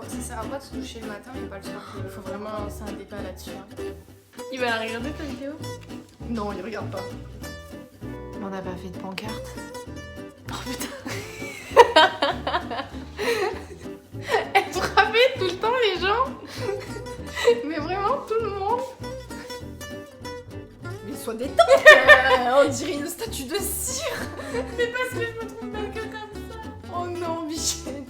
Ça sert à quoi de se doucher le matin mais pas le soir? Faut vraiment lancer un débat là-dessus. Il va la regarder ta vidéo? Non, il regarde pas. On n'a pas fait de pancarte. Oh putain. Elle frappait tout le temps les gens. Mais vraiment tout le monde. Mais sois détente. On dirait une statue de cire. Mais parce que je me trouve pas que comme ça. Oh non, bichette.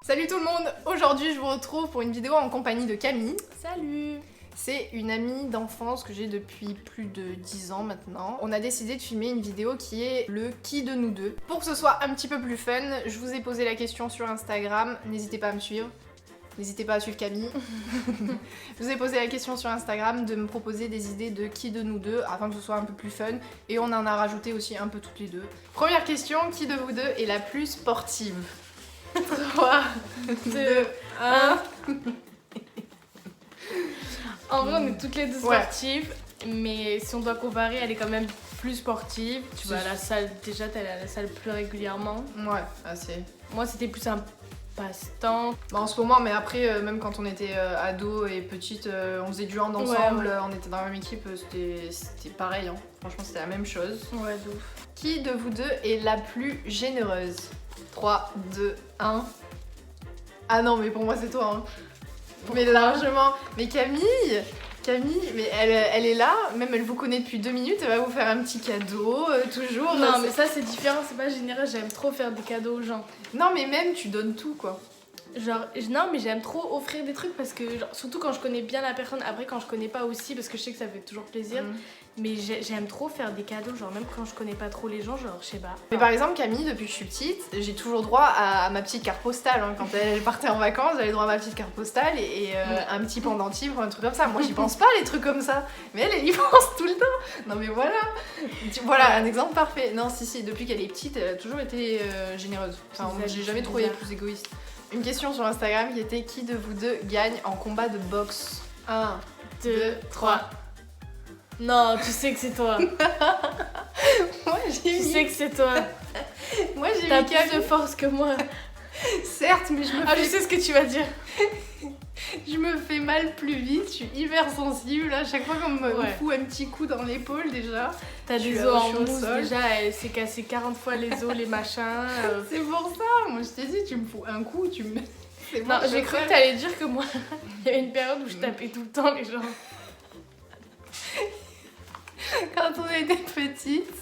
Salut tout le monde. Aujourd'hui je vous retrouve pour une vidéo en compagnie de Camille. Salut. C'est une amie d'enfance que j'ai depuis plus de 10 ans maintenant. On a décidé de filmer une vidéo qui est le qui de nous deux. Pour que ce soit un petit peu plus fun, je vous ai posé la question sur Instagram. N'hésitez pas à me suivre. N'hésitez pas à suivre Camille. Je vous ai posé la question sur Instagram de me proposer des idées de qui de nous deux afin que ce soit un peu plus fun. Et on en a rajouté aussi un peu toutes les deux. Première question, qui de vous deux est la plus sportive? 3, 2, 1... En vrai, on est toutes les deux sportives, mais si on doit comparer, elle est quand même plus sportive. Tu vas à la salle, déjà t'es à la salle plus régulièrement. Ouais, assez. Moi, c'était plus un passe-temps. Bah en ce moment, mais après, même quand on était ado et petite, on faisait du hand ensemble, on était dans la même équipe, c'était pareil. Hein. Franchement, c'était la même chose. Ouais, de ouf. Qui de vous deux est la plus généreuse? 3, 2, 1... Ah non, mais pour moi, c'est toi. Hein. Mais largement. Mais Camille, mais elle est là, même elle vous connaît depuis 2 minutes, elle va vous faire un petit cadeau, toujours. Non, mais ça c'est différent, c'est pas généreux, j'aime trop faire des cadeaux aux gens. Non, mais même tu donnes tout quoi. Genre, non, mais j'aime trop offrir des trucs parce que, genre, surtout quand je connais bien la personne, après quand je connais pas aussi, parce que je sais que ça fait toujours plaisir. Mais j'aime trop faire des cadeaux, genre même quand je connais pas trop les gens, genre je sais pas. Mais par exemple Camille, depuis que je suis petite, j'ai toujours droit à ma petite carte postale. Hein. Quand elle partait en vacances, j'avais droit à ma petite carte postale et un petit pendentif ou un truc comme ça. Moi j'y pense pas les trucs comme ça, mais elle y pense tout le temps. Non mais voilà, voilà un exemple parfait. Non si, depuis qu'elle est petite, elle a toujours été généreuse. Enfin, j'ai jamais trouvé plus égoïste. Une question sur Instagram qui était qui de vous deux gagne en combat de boxe? 1, 2, 3. Non, tu sais que c'est toi. Moi j'ai Tu sais que c'est toi. Moi j'ai T'as mis plus de force que moi. Certes, mais je sais ce que tu vas dire. Je me fais mal plus vite, je suis hyper sensible. À chaque fois qu'on me fout un petit coup dans l'épaule déjà. T'as des os en mousse déjà, elle s'est cassée 40 fois les os, les machins. C'est pour ça, moi je t'ai dit, tu me fous un coup, tu me... Non, j'ai cru que t'allais dire que moi, il y avait une période où je tapais tout le temps les gens. Quand on était petite,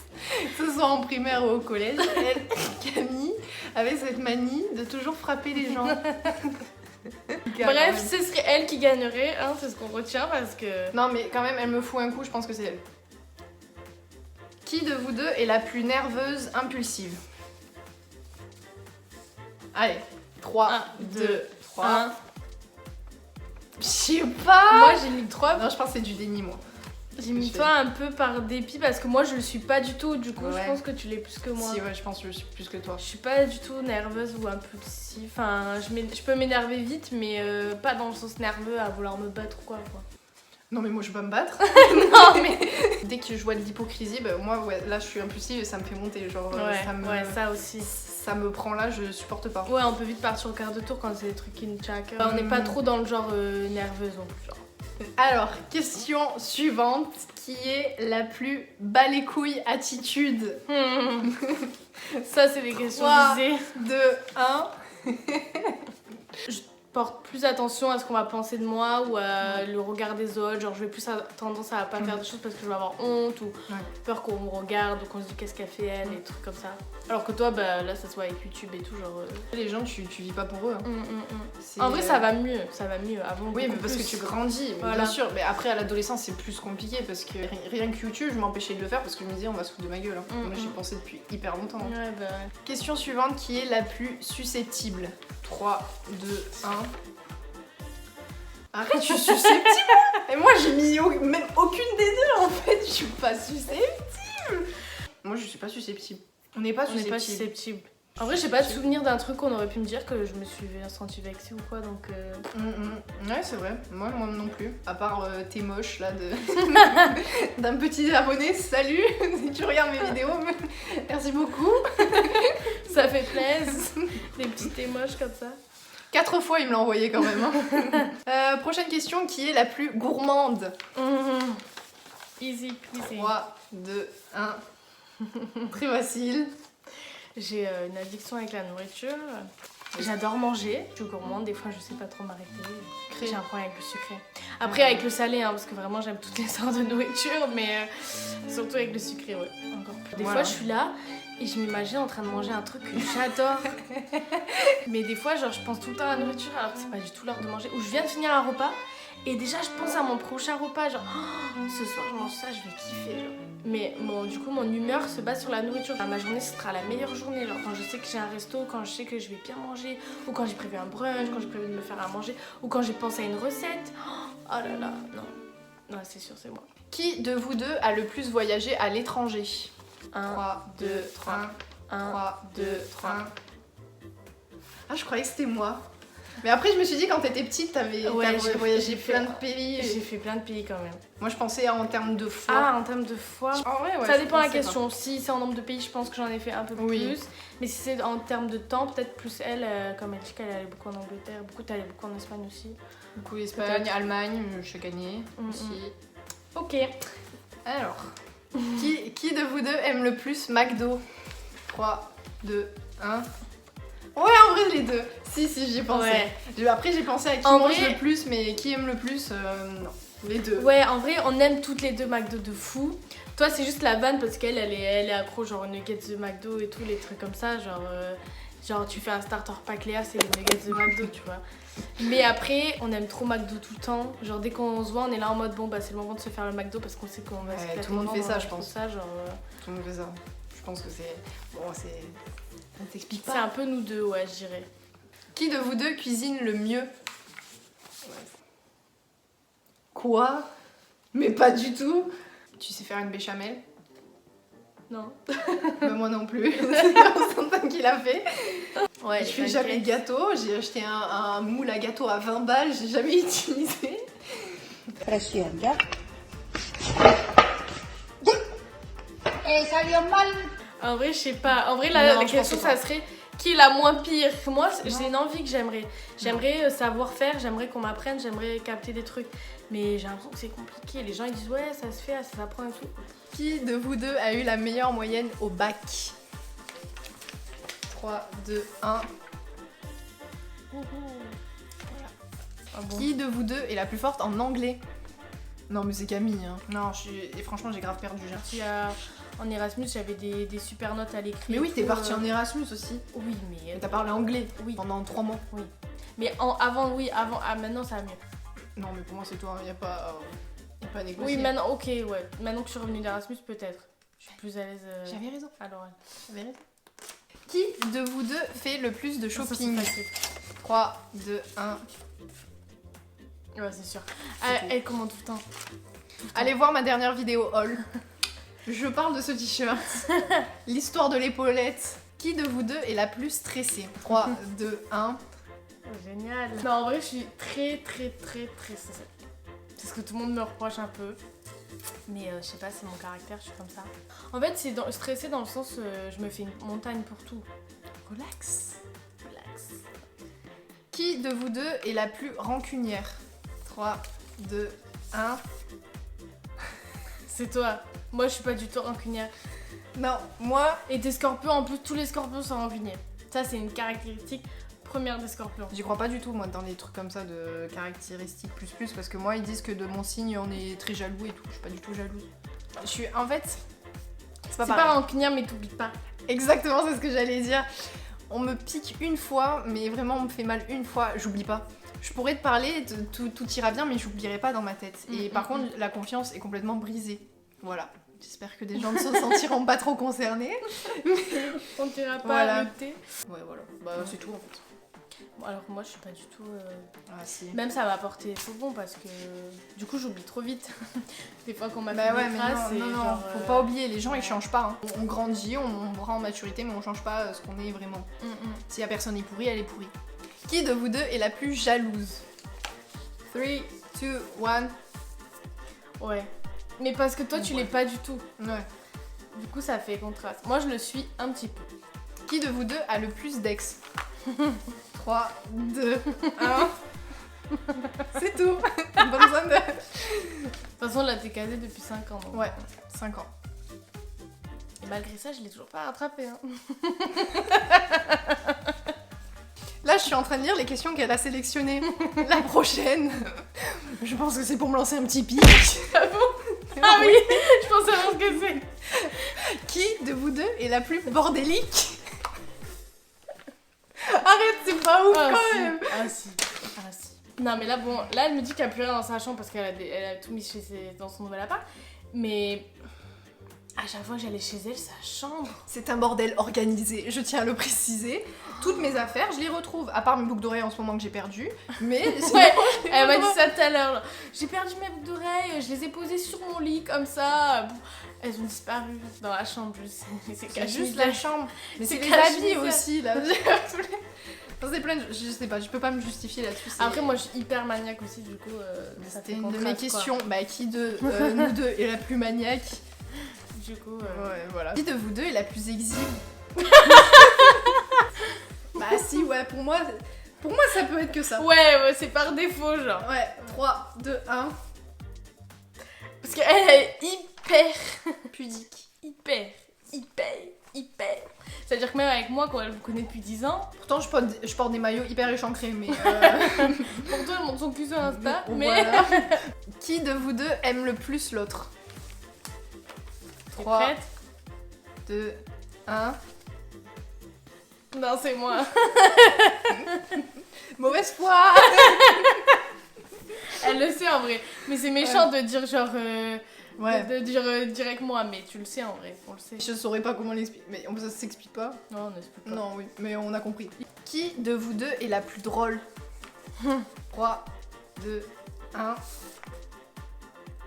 que ce soit en primaire ou au collège, Camille avait cette manie de toujours frapper les gens. Bref, ce serait elle qui gagnerait, hein, c'est ce qu'on retient parce que... Non mais quand même, elle me fout un coup, je pense que c'est elle. Qui de vous deux est la plus nerveuse impulsive? Allez, 3, 2, 3... Je sais pas. Moi j'ai mis 3. Non, je pense que c'est du déni, moi. J'ai mis toi un peu par dépit parce que moi je le suis pas du tout, du coup je pense que tu l'es plus que moi. Si, ouais, je pense que je suis plus que toi. Je suis pas du tout nerveuse ou impulsive, enfin je peux m'énerver vite mais pas dans le sens nerveux à vouloir me battre ou quoi. Non mais moi je vais pas me battre. Non mais dès que je vois de l'hypocrisie, bah, moi là je suis impulsive et ça me fait monter, genre ça aussi. Ça me prend là, je supporte pas. Ouais, on peut vite partir au quart de tour quand c'est des trucs qui nous tchaquent. On n'est pas trop dans le genre nerveuse non plus genre. Alors, question suivante, qui est la plus bas les couilles attitude? Ça, c'est des questions 3, visées. 2, 1. Je porte plus attention à ce qu'on va penser de moi ou à le regard des autres. Genre, je vais plus tendance à pas faire des choses parce que je vais avoir honte ou peur qu'on me regarde ou qu'on se dit qu'est-ce qu'elle fait elle et des trucs comme ça. Alors que toi, bah là, ça se voit avec YouTube et tout, genre... Les gens, tu vis pas pour eux. Hein. En vrai, ça va mieux avant. Oui, mais parce que tu grandis, bien sûr. Mais après, à l'adolescence, c'est plus compliqué parce que rien que YouTube, je m'empêchais de le faire parce que je me disais, on va se foutre de ma gueule. Hein. Moi, j'y pensais depuis hyper longtemps. Hein. Ouais, bah ouais. Question suivante, qui est la plus susceptible? 3, 2, 1... Arrête, je suis susceptible. Et moi, j'ai mis même aucune des deux, en fait. Je suis pas susceptible. Moi, je suis pas susceptible. On n'est pas susceptible. En vrai, j'ai pas de souvenir d'un truc qu'on aurait pu me dire que je me suis sentie vexée ou quoi, donc... Ouais, c'est vrai. Moi non plus. À part t'es moche, là, d'un petit abonné. Salut, si tu regardes mes vidéos, merci beaucoup. Ça fait plaisir. Des petits t'es moches comme ça. 4 fois il me l'a envoyé quand même. Hein. Prochaine question, qui est la plus gourmande? Easy peasy. 3, 2, 1. Très facile. J'ai une addiction avec la nourriture. J'adore manger. Je suis gourmande, des fois je sais pas trop m'arrêter. J'ai un problème avec le sucré. Après avec le salé, hein, parce que vraiment j'aime toutes les sortes de nourriture, mais surtout avec le sucré, ouais. Encore plus. Des fois je suis là et je m'imagine en train de manger un truc que j'adore. Mais des fois genre je pense tout le temps à la nourriture alors que c'est pas du tout l'heure de manger. Ou je viens de finir un repas et déjà je pense à mon prochain repas, genre oh, ce soir je mange ça, je vais kiffer genre. Mais bon, du coup mon humeur se base sur la nourriture. Ma journée ce sera la meilleure journée, genre quand je sais que j'ai un resto, quand je sais que je vais bien manger, ou quand j'ai prévu un brunch, quand j'ai prévu de me faire à manger, ou quand j'ai pensé à une recette. Oh là là, non. Non, c'est sûr, c'est moi. Qui de vous deux a le plus voyagé à l'étranger? 3, 2, 3. 3, 2, 3. Ah, je croyais que c'était moi. Mais après, je me suis dit, quand t'étais petite, t'avais voyagé plein de pays. J'ai fait plein de pays quand même. Moi, je pensais en termes de fois. Ah, en termes de fois. En vrai, ouais. Ça dépend de la question. Si c'est en nombre de pays, je pense que j'en ai fait un peu Oui. plus. Mais si c'est en termes de temps, peut-être plus elle, comme elle dit qu'elle allait beaucoup en Angleterre, t'es allée beaucoup en Espagne aussi. Beaucoup Espagne, Allemagne, chaque année aussi. Ok. Alors, qui de vous deux aime le plus McDo? 3, 2, 1. Ouais, en vrai, les deux. Si, j'y ai pensé. Ouais. Après, j'ai pensé à qui En mange vrai... le plus, mais qui aime le plus, non. Les deux. Ouais, en vrai, on aime toutes les deux McDo de fou. Toi, c'est juste la vanne parce qu'elle est accro, genre nuggets de McDo et tout, les trucs comme ça. Genre tu fais un starter pack Léa, c'est les nuggets de McDo, tu vois. Mais après, on aime trop McDo tout le temps. Genre, dès qu'on se voit, on est là en mode bon, bah c'est le moment de se faire le McDo parce qu'on sait qu'on va se faire. Tout le monde fait ça, je pense. Ça, genre, Tout le monde fait ça. Je pense que c'est. Bon, c'est. Ça t'explique pas. C'est un peu nous deux, ouais, je dirais. Qui de vous deux cuisine le mieux? Quoi? Mais pas du tout. Tu sais faire une béchamel? Non. Bah moi non plus. C'est Constantin qui l'a fait. Ouais, Je fais jamais de gâteau. J'ai acheté un moule à gâteau à 20 balles. J'ai jamais utilisé. Presión, ¿ya? Salió mal. En vrai, je sais pas. En vrai, la question, ça serait qui est la moins pire. Moi, j'ai une envie que j'aimerais. J'aimerais savoir faire, j'aimerais qu'on m'apprenne, j'aimerais capter des trucs. Mais j'ai l'impression que c'est compliqué. Les gens ils disent ouais, ça se fait, ça s'apprend et tout. Qui de vous deux a eu la meilleure moyenne au bac? 3, 2, 1. Ah bon. Qui de vous deux est la plus forte en anglais? Non mais c'est Camille. Hein. Non, et franchement j'ai grave perdu. En Erasmus, j'avais des super notes à l'écrit. Mais oui, t'es partie en Erasmus aussi. Oui, mais... T'as parlé anglais pendant 3 mois. Oui. Mais avant, maintenant ça va mieux. Non mais pour moi c'est toi, y a pas à négocier. Oui, maintenant, ok, ouais. Maintenant que je suis revenue d'Erasmus, peut-être. Je suis plus à l'aise J'avais raison. à l'oral. J'avais raison. Qui de vous deux fait le plus de shopping? Ça, 3, 2, 1. Ouais, c'est sûr. Elle commande tout le temps. Allez voir ma dernière vidéo haul. Je parle de ce t-shirt. L'histoire de l'épaulette. Qui de vous deux est la plus stressée? 3, 2, 1. Oh, génial. Non, en vrai, je suis très stressée. C'est ce que tout le monde me reproche un peu. Mais je sais pas, c'est mon caractère, je suis comme ça. En fait, c'est stressé dans le sens je me fais une montagne pour tout. Relax. Qui de vous deux est la plus rancunière? 3, 2, 1. C'est toi. Moi, je suis pas du tout rancunière. Non, moi... Et tes scorpions, en plus, tous les scorpions sont rancuniers. Ça, c'est une caractéristique première des scorpions. J'y crois pas du tout, moi, dans les trucs comme ça de caractéristiques plus, parce que moi, ils disent que de mon signe, on est très jaloux et tout. Je suis pas du tout jalouse. Je suis... En fait... C'est pas rancunière, mais t'oublies pas. Exactement, c'est ce que j'allais dire. On me pique une fois, mais vraiment, on me fait mal une fois, j'oublie pas. Je pourrais te parler, tout ira bien, mais j'oublierai pas dans ma tête. Et par contre, la confiance est complètement brisée. Voilà. J'espère que des gens ne se sentiront pas trop concernés. On t'ira pas voilà. à lutter. Ouais, voilà. Bah, c'est tout en fait. Bon, alors moi, je suis pas du tout... Ah, si. Même ça m'a apporté faux bon parce que du coup, j'oublie trop vite. Des fois qu'on m'a bah fait ouais, des mais phrases, non, faut pas oublier, les gens ils changent pas. Hein. On grandit, on prend en maturité, mais on change pas ce qu'on est vraiment. Si la personne est pourrie, elle est pourrie. Qui de vous deux est la plus jalouse? 3, 2, 1. Ouais. Mais parce que toi, tu l'es pas du tout. Ouais. Du coup, ça fait contraste. Moi, je le suis un petit peu. Qui de vous deux a le plus d'ex? 3, 2, 1. C'est tout. Pas besoin de... De toute façon, là, t'es casée depuis 5 ans. Donc. Ouais, 5 ans. Et malgré ça, je l'ai toujours pas rattrapé. Hein. Là, je suis en train de lire les questions qu'elle a sélectionnées. La prochaine. Je pense que c'est pour me lancer un petit pic. Ah bon? Ah oui, je pense savoir ce que c'est. Qui de vous deux est la plus bordélique? Arrête, c'est pas ouf quand si. même. Ah si. Ah si. Non mais là bon, là elle me dit qu'il n'y a plus rien dans sa chambre parce elle a tout mis dans son nouvel appart. Mais à chaque fois que j'allais chez elle, sa chambre. C'est un bordel organisé, je tiens à le préciser. Toutes mes affaires, je les retrouve, à part mes boucles d'oreilles en ce moment que j'ai perdues. Mais Ouais, elle m'a dit ça tout à l'heure. J'ai perdu mes boucles d'oreilles, je les ai posées sur mon lit comme ça. Elles ont disparu dans la chambre, je sais. c'est juste la chambre. Mais c'est les cache habits misère. aussi là. C'est plein de... Je sais pas, je peux pas me justifier là-dessus. Après moi je suis hyper maniaque aussi du coup. Ça c'était fait une de contraste, mes quoi. questions. Bah qui de nous deux est la plus maniaque? Du coup. Ouais, voilà. Qui de vous deux est la plus exhibe? Bah si, ouais, pour moi ça peut être que ça. Ouais, c'est par défaut genre. Ouais, 3, 2, 1. Parce qu'elle est hyper Pudique. hyper. C'est-à-dire que même avec moi, quand elle me connaît depuis 10 ans, Pourtant je porte des maillots hyper échancrés, mais... pour toi elle montre son cul sur Insta, mais... Voilà. Qui de vous deux aime le plus l'autre? T'es 3, prête? 2, 1. Non, c'est moi. Mauvaise foi. Elle le sait en vrai. Mais c'est méchant de dire genre... Ouais. De dire direct moi, mais tu le sais en vrai, on le sait. Je saurais pas comment l'expliquer, mais ça s'explique pas. Non, on n'explique pas. Non, oui, mais on a compris. Qui de vous deux est la plus drôle? 3, 2, 1.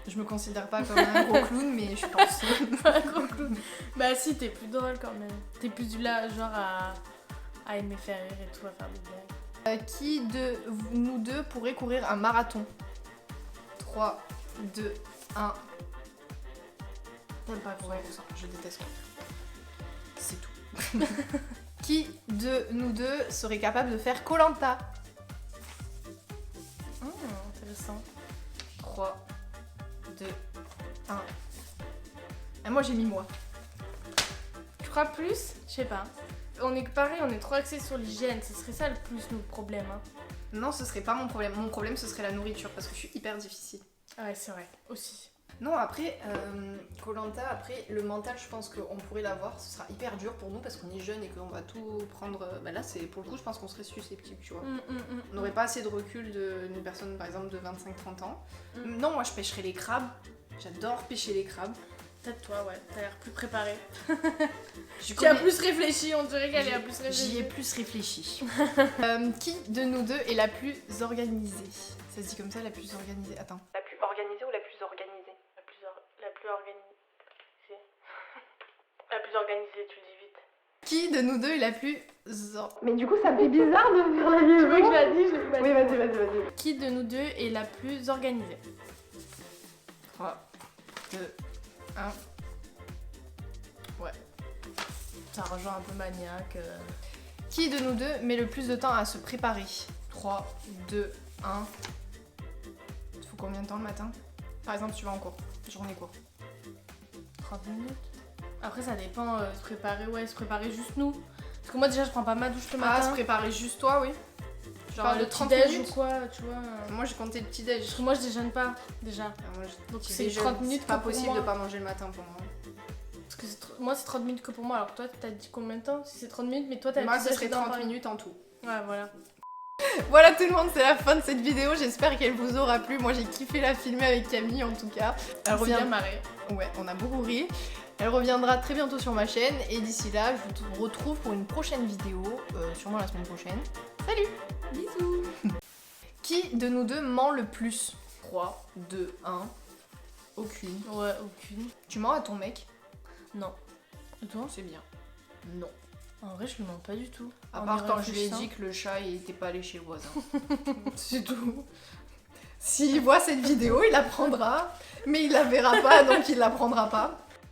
Je me considère pas comme un gros clown, mais je pense. Pas un gros clown. Bah si, t'es plus drôle quand même. T'es plus du là, genre à aimer faire rire et tout, à faire des blagues. Qui de nous deux pourrait courir un marathon? 3, 2, 1. T'aimes pas courir. Ouais, je déteste courir. C'est tout. Qui de nous deux serait capable de faire Koh-Lanta? Intéressant. 3, 2, 1. Et moi j'ai mis moi. Tu crois plus? Je sais pas. On est pareil, on est trop axé sur l'hygiène, ce serait ça le plus notre problème. Hein. Non, ce serait pas mon problème. Mon problème ce serait la nourriture parce que je suis hyper difficile. Ah ouais, c'est vrai, aussi. Non, après, Koh-Lanta, après, le mental, je pense qu'on pourrait l'avoir. Ce sera hyper dur pour nous parce qu'on est jeunes et qu'on va tout prendre. Bah là, c'est pour le coup, je pense qu'on serait susceptible, tu vois. On n'aurait pas assez de recul d'une personne, par exemple, de 25-30 ans. Non, moi, je pêcherais les crabes. J'adore pêcher les crabes. Peut-être toi, ouais, t'as l'air plus préparée. Tu as plus réfléchi, on dirait qu'elle a plus réfléchi. J'y ai plus réfléchi. Qui de nous deux est la plus organisée? Ça se dit comme ça, la plus organisée. Attends. La plus organisée ou la plus organisée? La plus organisée. La plus organisée, tu le dis vite. Qui de nous deux est la plus... Mais du coup, ça me fait bizarre de faire la vidéo. Tu veux que je la dise? Oui, vas-y. Qui de nous deux est la plus organisée? 3, 2, 1. Ouais. Ça rejoint un peu maniaque. Qui de nous deux met le plus de temps à se préparer? 3, 2, 1. Il faut combien de temps le matin? Par exemple, tu vas en cours, journée cours. 30 minutes. Après, ça dépend, se préparer juste nous. Parce que moi, déjà, je prends pas ma douche le matin. Ah, se préparer juste toi, oui. Genre Genre de le 30 petit-déj minutes. ou quoi, tu vois. Moi, j'ai compté le petit-déj. Parce que moi, je déjeune pas, déjà. Donc Petit c'est déjeune. 30 minutes C'est pas que pour possible moi. de pas manger le matin pour moi. Parce que moi, c'est 30 minutes que pour moi. Alors toi, t'as dit combien de temps? Si c'est 30 minutes, mais toi, t'as Moi, dit ce serait dans 30 20 minutes en tout. Ouais, voilà. Voilà tout le monde, c'est la fin de cette vidéo. J'espère qu'elle vous aura plu. Moi, j'ai kiffé la filmer avec Camille en tout cas. Elle On s'est revient. bien marré. Ouais, on a beaucoup ri. Elle reviendra très bientôt sur ma chaîne. Et d'ici là, je vous retrouve pour une prochaine vidéo, sûrement la semaine prochaine. Salut! Bisous. Qui de nous deux ment le plus? 3, 2, 1. Aucune. Ouais, aucune. Tu mens à ton mec? Non. Et toi? C'est bien. Non. En vrai, je lui mens pas du tout. À En part y quand je lui ai réfléchissant. dit que le chat il était pas allé chez le voisin. C'est tout. S'il voit cette vidéo, il la prendra. Mais il la verra pas, donc il la prendra pas.